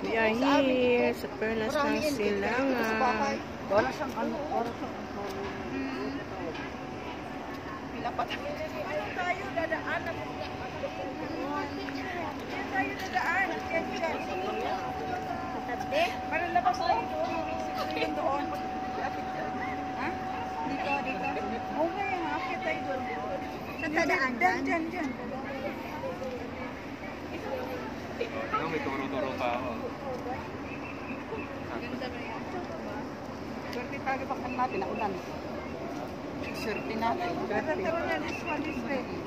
We are here sa Perlas ng Silangan. Wala siyang ano, Pila pa tayo. Ano tayo dadaan? Diyan tayo dadaan. Para labas tayo doon. Doon. Ha? Dito. Okay, akit tayo doon. Sa tadaan dyan? Diyan. Ano, may turo-turo pa ako. Swerte tayo bakang natin, naulan. Swerte natin. Tara na, this one is ready.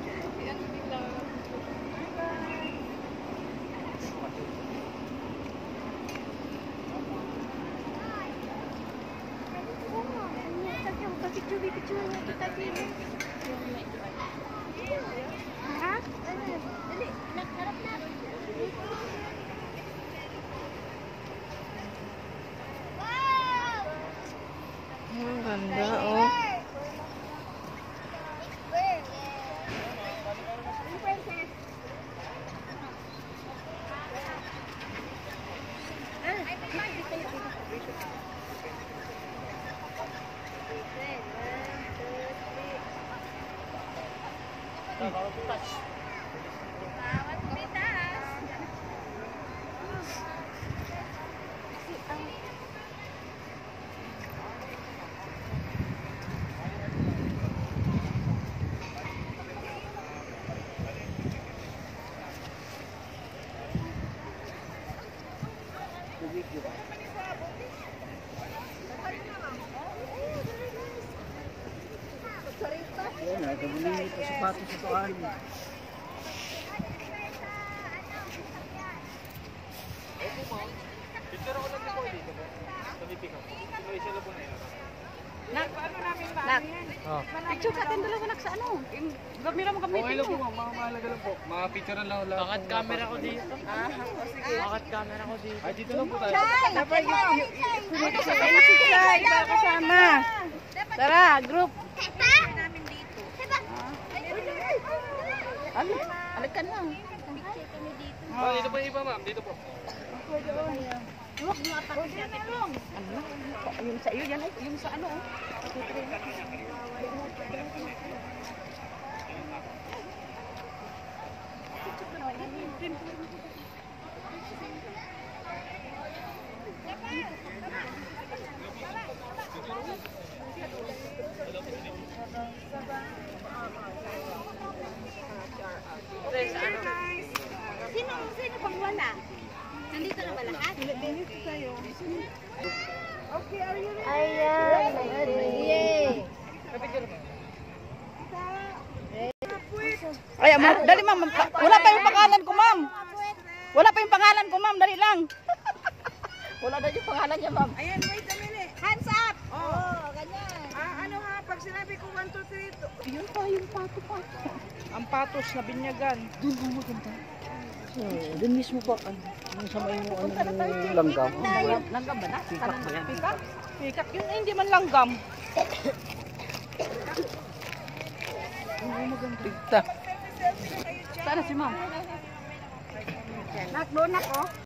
Picture niya kita dito. Ha? Dali, harap na. Ang ganda, oh. yan, nagabuli ito sapatos ito ano. Picture ako lang dito dito. Tumitik ako. May isa lang po na yun. Nak, ano namin ba? Oh. Picture natin dalawa nak sa ano? Gamira mo gamitin Okay lang po, mo. mga mahalaga lang po. Mga picture lang lang. Bakit camera ko dito? Sige. Bakit camera ko dito? Ay, dito lang po tayo. Dapat Ay, si Chay, iba kasama. Tara, group. Namin dito. Ano? Alikan na. Picture kami dito. Oh, dito po yung iba, ma'am. Dito po. Huwag mo apat siya. Ano? Yung sa iyo yan ay, yung sa ano? Sino pang wala? Nandito na ba lahat? Okay, are you ready? Ayan, yay! Ay, ma'am, dali ma'am. Wala pa yung pangalan ko, ma'am. Wala pa yung pangalan ko, ma'am. Dali lang. Wala na yung pangalan niya, ma'am. Ayan, wait a minute. Hands up! Oh, ganyan. Ano ha, pag sinabi ko 1, 2, 3, yun pa, yung pato-pato. Ang patos na binyagan. Doon mo maganda. Doon mismo pa, yung sa may yung langgam. Langgam ba na? Pikak ba yan? Pikak? Pikak yun, hindi man langgam. Tigta. Sana si ma'am. Nak, doon ako.